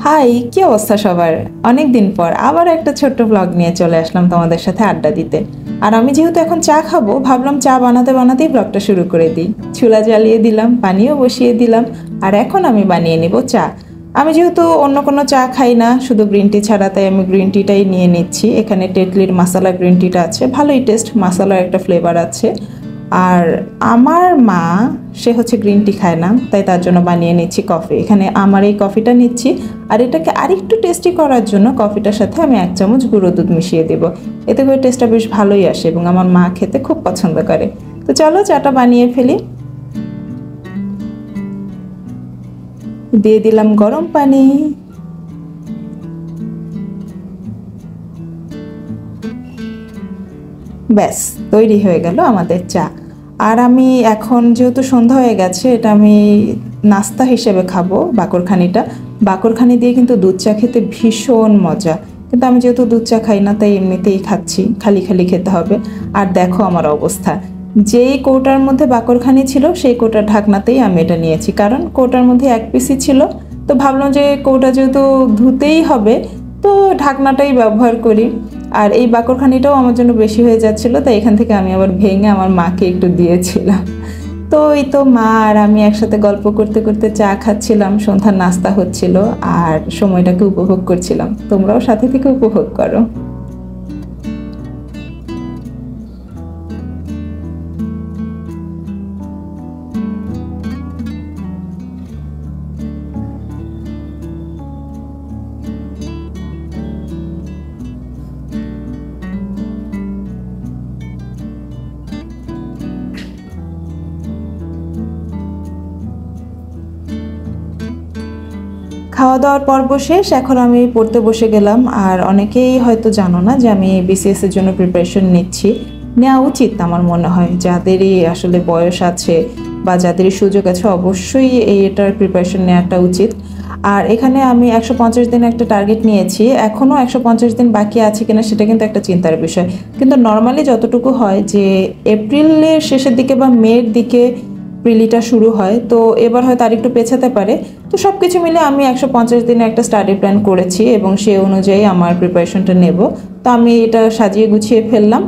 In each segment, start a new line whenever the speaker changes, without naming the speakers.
High, কি অবস্থা সবার? অনেক দিন পর আবার একটা ছোট্ট ব্লগ নিয়ে চলে আসলাম তোমাদের সাথে আড্ডা দিতে। আর আমি যেহেতু এখন চা খাবো, ভাবলাম চা বানাতে বানাতেই ব্লগটা শুরু করে দিই। চুলা জ্বালিয়ে দিলাম, পানিও বসিয়ে দিলাম, আর এখন আমি বানিয়ে নিব চা। আমি যেহেতু অন্য কোনো চা খাই না, শুধু গ্রিন টি ছাড়া, তাই আমি গ্রিন টিটাই নিয়ে নিচ্ছি। এখানে টেটলির মাসালা গ্রিন টিটা আছে, ভালোই টেস্ট, মাসালার একটা ফ্লেভার আছে। আর আমার মা, সে হচ্ছে গ্রিন টি খায় না, তাই তার জন্য বানিয়ে নিচ্ছি কফি। এখানে আমার এই কফিটা নিচ্ছি, আর এটাকে আরেকটু টেস্টি করার জন্য কফিটার সাথে আমি 1 চামচ গুঁড়ো দুধ মিশিয়ে দেব। এতে করে টেস্টটা বেশ ভালোই আসে এবং আমার মা খেতে খুব পছন্দ করে। তো চলো চাটা বানিয়ে ফেলি। দিয়ে দিলাম গরম পানি। ব্যাস, তৈরি হয়ে গেল আমাদের চা। আর আমি এখন যেহেতু সন্ধ্যা হয়ে গেছে, এটা আমি নাস্তা হিসেবে খাবো বাকরখানিটা। বাকরখানি দিয়ে কিন্তু দুধ চা খেতে ভীষণ মজা, কিন্তু আমি যেহেতু দুধ চা খাই না, তাই এমনিতেই খাচ্ছি, খালি খালি খেতে হবে। আর দেখো আমার অবস্থা, যেই কৌটার মধ্যে বাকরখানি ছিল সেই কৌটার ঢাকনাতেই আমি এটা নিয়েছি, কারণ কৌটার মধ্যে 1 পিসই ছিল। তো ভাবলাম যে কৌটা যেহেতু ধুতেই হবে, তো ঢাকনাটাই ব্যবহার করি। আর এই বাকরখানিটাও আমার জন্য বেশি হয়ে যাচ্ছিল, তাই এখান থেকে আমি আবার ভেঙে আমার মাকে একটু দিয়েছিলাম। তো এই তো মা আর আমি একসাথে গল্প করতে করতে চা খাচ্ছিলাম, সন্ধ্যার নাস্তা হচ্ছিল, আর সময়টাকে উপভোগ করছিলাম। তোমরাও সাথে থেকে উপভোগ করো। খাওয়া দাওয়ার পর্ব শেষ, এখন আমি পড়তে বসে গেলাম। আর অনেকেই হয়তো জানো না যে আমি বিসিএস এর জন্য প্রিপারেশন নিচ্ছি। নেওয়া উচিত আমার মনে হয়, যাদেরই আসলে বয়স আছে বা যাদেরই সুযোগ আছে, অবশ্যই এটার প্রিপারেশন নেওয়াটা উচিত। আর এখানে আমি 150 দিন একটা টার্গেট নিয়েছি, এখনও 150 দিন বাকি আছে কিনা সেটা কিন্তু একটা চিন্তার বিষয়। কিন্তু নর্মালি যতটুকু হয় যে এপ্রিলের শেষের দিকে বা মের দিকে প্রিলিটা শুরু হয়, তো এবার হয়তো আর একটু পেছাতে পারে। তো সব কিছু মিলে আমি 150 দিনে একটা স্টাডি প্ল্যান করেছি এবং সেই অনুযায়ী আমার প্রিপারেশনটা নেব। তো আমি এটা সাজিয়ে গুছিয়ে ফেললাম।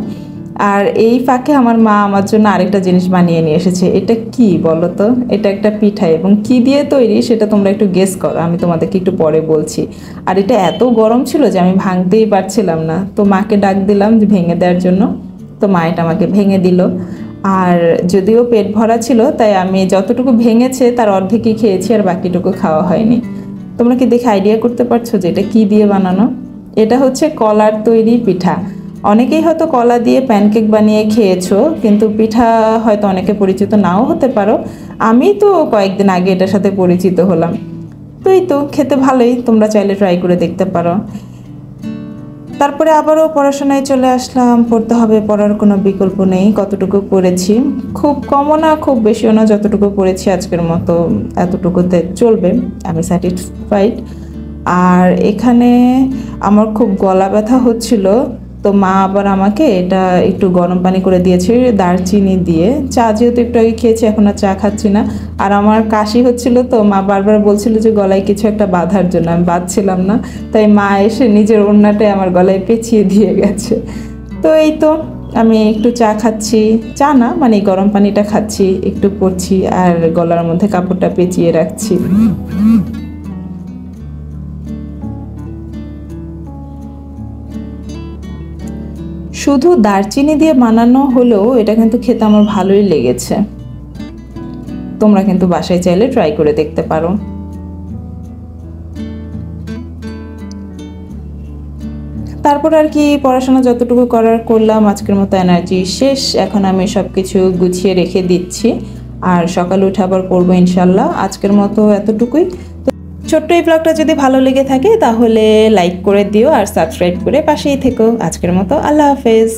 আর এই ফাঁকে আমার মা আমার জন্য আরেকটা জিনিস বানিয়ে নিয়ে এসেছে। এটা কি বলো তো? এটা একটা পিঠা, এবং কি দিয়ে তৈরি সেটা তোমরা একটু গেস করো, আমি তোমাদেরকে একটু পরে বলছি। আর এটা এত গরম ছিল যে আমি ভাঙতেই পারছিলাম না, তো মাকে ডাক দিলাম যে ভেঙে দেওয়ার জন্য। তো মা এটা আমাকে ভেঙে দিল। আর যদিও পেট ভরা ছিল, তাই আমি যতটুকু ভেঙেছে তার অর্ধেকই খেয়েছি, আর বাকিটুকু খাওয়া হয়নি। তোমরা কি দেখে আইডিয়া করতে পারছো যে এটা কি দিয়ে বানানো? এটা হচ্ছে কলার তৈরি পিঠা। অনেকেই হয়তো কলা দিয়ে প্যানকেক বানিয়ে খেয়েছো, কিন্তু পিঠা হয়তো অনেকে পরিচিত নাও হতে পারো। আমি তো কয়েকদিন আগে এটার সাথে পরিচিত হলাম। তো এই তো, খেতে ভালোই, তোমরা চাইলে ট্রাই করে দেখতে পারো। তারপরে আবারও পড়াশোনায় চলে আসলাম। পড়তে হবে, পড়ার কোনো বিকল্প নেই। কতটুকু পড়েছি, খুব কমও না খুব বেশিও না, যতটুকু পড়েছি আজকের মতো এতটুকুতে চলবে, আমি স্যাটিসফাইড। আর এখানে আমার খুব গলা ব্যথা হচ্ছিল, তো মা আবার আমাকে এটা একটু গরম পানি করে দিয়েছে দারচিনি দিয়ে। চা যেহেতু একটু আগে খেয়েছি, এখন আর চা খাচ্ছি না। আর আমার কাশি হচ্ছিল, তো মা বারবার বলছিল যে গলায় কিছু একটা বাঁধার জন্য, আমি বাঁধছিলাম না, তাই মা এসে নিজের ওড়নাটাই আমার গলায় পেঁচিয়ে দিয়ে গেছে। তো এই তো, আমি একটু চা খাচ্ছি, চা না মানে গরম পানিটা খাচ্ছি, একটু পড়ছি আর গলার মধ্যে কাপড়টা পেঁচিয়ে রাখছি। শুধু দারচিনি দিয়ে বানানো হলেও এটা কিন্তু খেতে আমার ভালোই লেগেছে। তোমরা কিন্তু বাসায় চাইলে ট্রাই করে দেখতে পারো। তারপর আর কি পড়াশোনা যতটুকু করার করলাম, আজকের মতো এনার্জি শেষ। এখন আমি সব কিছু গুছিয়ে রেখে দিচ্ছি, আর সকালে উঠে আবার পড়বো ইনশাল্লাহ। আজকের মতো এতটুকুই। ছোট্ট এই ব্লগটা যদি ভালো লেগে থাকে তাহলে লাইক করে দিও আর সাবস্ক্রাইব করে পাশেই থেকো। আজকের মতো আল্লাহ হাফেজ।